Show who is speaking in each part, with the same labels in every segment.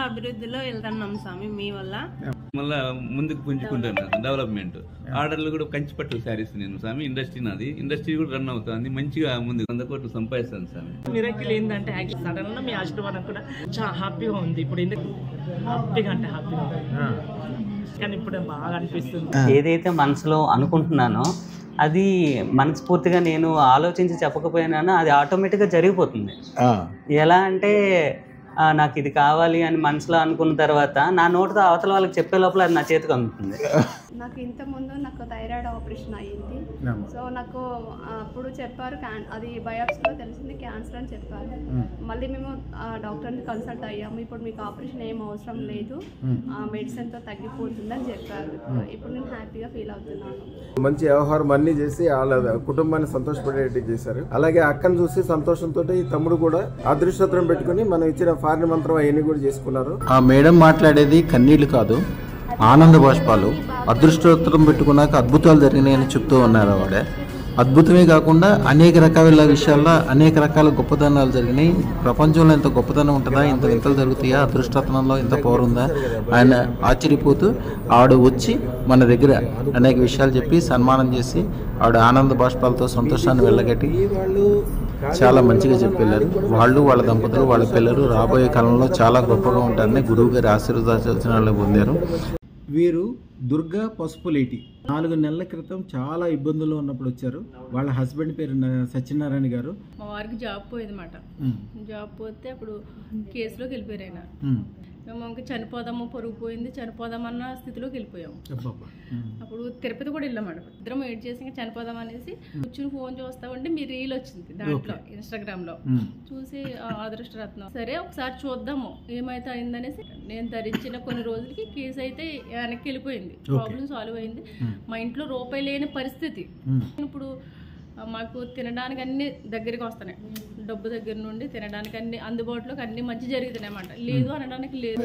Speaker 1: అభివృద్ధిలో వెళ్తున్నాం స్వామి మీ వల్ల.
Speaker 2: మళ్ళా ముందుకు పుంజుకుంటాను డెవలప్మెంట్. ఆర్డర్లు కూడా కంచిపట్టు శారీస్ నేను స్వామి, ఇండస్ట్రీ నాది, ఇండస్ట్రీ కూడా రన్ అవుతుంది మంచిగా, ముందు 100 కోట్లు సంపాదిస్తాను స్వామి.
Speaker 3: మిరకిల్ ఏంటంటే సడన్ గా మీ ఆశీర్వాదం కూడా చాలా హ్యాపీగా ఉంది. ఇప్పుడు ఎందుకు హ్యాపీగా అంటే హ్యాపీగా కానీ ఇప్పుడు బాగా అనిపిస్తుంది.
Speaker 4: ఏదైతే మనసులో అనుకుంటున్నానో అది మనస్ఫూర్తిగా నేను ఆలోచించి చెప్పకపోయినానో అది ఆటోమేటిక్గా జరిగిపోతుంది. ఎలా అంటే నాకు ఇది కావాలి అని మనసులో అనుకున్న తర్వాత నా నోటితో అవతల వాళ్ళకి చెప్పే లోపల అది నా చేతికి అందుతుంది.
Speaker 5: నాకు ఇంతకుముందు నాకు థైరాయిడ్ ఆపరేషన్ అయ్యింది. సో నాకు అప్పుడు చెప్పారు అది బయాప్సీలో తెలిసింది క్యాన్సర్ అని చెప్పారు. మళ్ళీ మేము డాక్టర్ని కన్సల్ట్ అయ్యాము. ఇప్పుడు మీకు ఆపరేషన్ ఏం అవసరం లేదు, మెడిసిన్తో తగ్గిపోతుందని చెప్పారు. ఇప్పుడు నేను హ్యాపీగా ఫీల్ అవుతున్నాను.
Speaker 6: మంచి వ్యవహారం అన్నీ చేసి వాళ్ళ కుటుంబాన్ని సంతోషపడేట్టు చేశారు. అలాగే అక్కను చూసి సంతోషంతో ఈ తమ్ముడు కూడా అదృష్టత్రం పెట్టుకుని మనం ఇచ్చిన ఫారిన్ మంత్రం అవన్నీ కూడా చేసుకున్నారు.
Speaker 7: ఆ మేడం మాట్లాడేది కన్నీళ్లు కాదు, ఆనంద బాష్పాలు. అదృష్టోత్తరం పెట్టుకున్నాక అద్భుతాలు జరిగినాయని చెప్తూ ఉన్నారు ఆవిడ. అద్భుతమే కాకుండా అనేక రకాల విషయాల్లో అనేక రకాల గొప్పతనాలు జరిగినాయి. ప్రపంచంలో ఇంత గొప్పతనం ఉంటుందా, ఇంత వింతలు జరుగుతాయా, అదృష్టతనంలో ఇంత పవర్ ఉందా ఆయన ఆశ్చర్యపోతూ ఆవిడ వచ్చి మన దగ్గర అనేక విషయాలు చెప్పి సన్మానం చేసి ఆవిడ ఆనంద బాష్పాలతో సంతోషాన్ని వెళ్ళగట్టి చాలా మంచిగా చెప్పారు. వాళ్ళు వాళ్ళ దంపతులు వాళ్ళ పిల్లలు రాబోయే కాలంలో చాలా గొప్పగా ఉంటారని గురువు గారి ఆశీర్వచనాలు పొందారు.
Speaker 8: వీరు దుర్గా పసుపులేటి 4 నెలల క్రితం చాలా ఇబ్బందుల్లో ఉన్నప్పుడు వచ్చారు. వాళ్ళ హస్బెండ్ పేరు సత్యనారాయణ గారు.
Speaker 1: మా వారికి జాబ్ పోయేదన్నమాట. జాబ్ పోతే అప్పుడు కేసులోకి వెళ్ళిపోయారు ఆయన. మేము ఇంకా చనిపోదాము, పొరుగు పోయింది, చనిపోదామన్న స్థితిలోకి వెళ్ళిపోయాము. అప్పుడు తిరుపతి కూడా వెళ్ళామాట. ఇద్దరం వెయిట్ చేసి ఇంకా చనిపోదాం అనేసి కూర్చుని ఫోన్ చూస్తామంటే మీ రీల్ వచ్చింది దాంట్లో, ఇన్స్టాగ్రామ్ లో. చూసి అదృష్టరత్నం సరే ఒకసారి చూద్దాము ఏమైతే అయిందనేసి నేను ధరించిన కొన్ని రోజులకి కేసు అయితే వెనక్కి వెళ్ళిపోయింది. ప్రాబ్లం సాల్వ్ అయింది. మా ఇంట్లో రూపాయి లేని పరిస్థితి. ఇప్పుడు మాకు తినడానికి అన్ని దగ్గరికి వస్తున్నాయి. డబ్బు దగ్గర నుండి తినడానికి అన్ని అందుబాటులోకి అన్ని మంచి జరుగుతున్నాయి అన్నమాట. లేదు అనడానికి లేదు.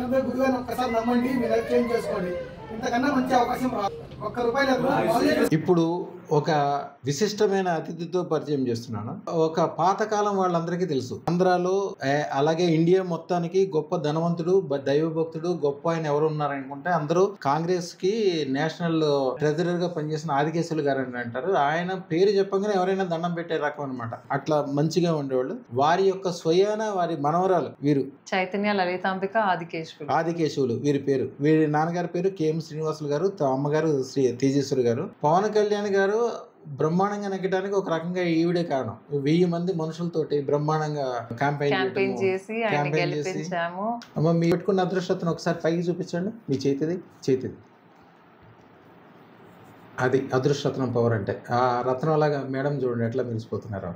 Speaker 7: ఇప్పుడు ఒక విశిష్టమైన అతిథితో పరిచయం చేస్తున్నాను. ఒక పాతకాలం వాళ్ళందరికీ తెలుసు. ఆంధ్రాలో అలాగే ఇండియా మొత్తానికి గొప్ప ధనవంతుడు, దైవభక్తుడు, గొప్ప ఆయన ఎవరు ఉన్నారనుకుంటే అందరూ కాంగ్రెస్ కి నేషనల్ ట్రెజరర్ గా పనిచేసిన ఆదికేశవులు గారు అని అంటారు. ఆయన పేరు చెప్పగానే ఎవరైనా దండం పెట్టే రకం అనమాట. అట్లా మంచిగా ఉండేవాళ్ళు. వారి యొక్క స్వయాన వారి మనవరాలు వీరు
Speaker 9: చైతన్య లలితాంబిక
Speaker 7: ఆదికేశవులు వీరి పేరు. వీరి నాన్నగారి పేరు కేఎం శ్రీనివాసులు గారు, అమ్మగారు శ్రీ తేజేశ్వరి గారు. పవన్ కళ్యాణ్ గారు బ్రహ్మాండంగా నెగ్గడానికి ఒక రకంగా ఈవిడే కారణం. 1000 మంది మనుషులతోటి బ్రహ్మాండంగా క్యాంపెయిన్ చేసి అమ్మ మీ పెట్టుకున్న అదృష్టతను ఒకసారి పైకి చూపించండి. మీ చేతిది అది అదృష్టరత్నం పవర్ అంటే. ఆ రత్నం అలాగా మేడం చూడండి ఎట్లా మెరిసిపోతున్నారు.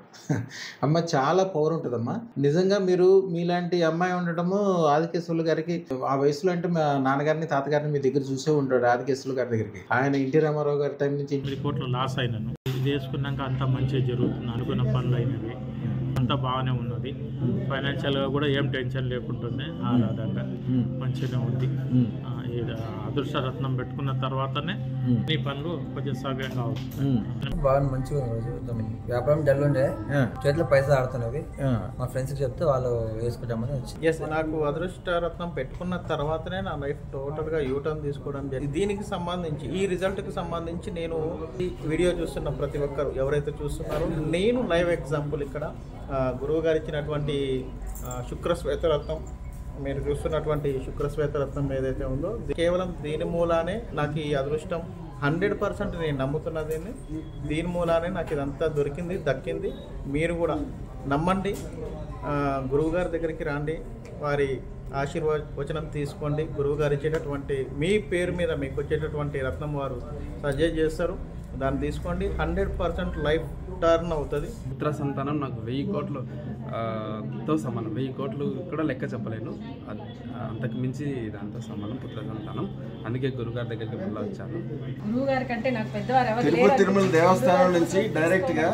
Speaker 7: అమ్మ చాలా పవర్ ఉంటుందమ్మా. నిజంగా మీరు మీలాంటి అమ్మాయి ఉండటము ఆదికేశవులు గారికి ఆ వయసులో అంటే మా నాన్నగారిని తాతగారిని మీ దగ్గర చూసే ఉంటాడు. ఆదికేశవులు గారి దగ్గరికి ఆయన ఎన్టీ రామారావు గారి టైం నుంచి
Speaker 3: 8 కోట్లు లాస్ అయినాను. ఇది వేసుకున్నాక అంతా మంచిగా జరుగుతుంది. అనుకున్న పనులు అయినవి అంతా బాగానే ఉన్నది. ఫైనాన్షియల్గా కూడా ఏం టెన్షన్ లేకుంటుంది. ఆధారంగా మంచిగా ఉంది. అదృష్టరత్నం పెట్టుకున్న తర్వాతనే ఈ పనులు కొంచెం సవ్యంగా అవుతుంది.
Speaker 10: బాగా మంచిగా వ్యాపారం డల్ ఉండే చేతిలో పైసలు ఆడుతున్నవి. మా ఫ్రెండ్స్ చెప్తే వాళ్ళు వేసుకుంటామని వచ్చి
Speaker 11: నాకు అదృష్టరత్నం పెట్టుకున్న తర్వాతనే నా లైఫ్ టోటల్ గా యూటర్న్ తీసుకోవడం జరిగింది. దీనికి సంబంధించి ఈ రిజల్ట్ కి సంబంధించి నేను ఈ వీడియో చూస్తున్న ప్రతి ఒక్కరు ఎవరైతే చూస్తున్నారో నేను లైవ్ ఎగ్జాంపుల్. ఇక్కడ గురువు గారు ఇచ్చినటువంటి శుక్రశ్వేతరత్నం, మీరు చూస్తున్నటువంటి శుక్రశ్వేతరత్నం ఏదైతే ఉందో కేవలం దీని మూలానే నాకు ఈ అదృష్టం 100% నేను నమ్ముతున్నా. దీని మూలానే నాకు ఇదంతా దక్కింది. మీరు కూడా నమ్మండి, గురువుగారి దగ్గరికి రండి, వారి ఆశీర్వచనం తీసుకోండి. గురువుగారు ఇచ్చేటటువంటి మీ పేరు మీద మీకు వచ్చేటటువంటి రత్నం వారు సజెస్ట్ చేస్తారు. దాన్ని తీసుకోండి. 100% లైఫ్ టర్న్ అవుతుంది.
Speaker 12: పుత్ర సంతానం నాకు 1000 కోట్లతో సమానం. 1000 కోట్లు కూడా లెక్క చెప్పలేను. అంతకు మించి దాంతో సమానం పుత్ర సంతానం. అందుకే గురుగారి దగ్గరికి మళ్ళీ వచ్చాను.
Speaker 1: గురువు గారి కంటే నాకు పెద్దవారు ఎవరు
Speaker 6: తిరుమల దేవస్థానం నుంచి డైరెక్ట్ గా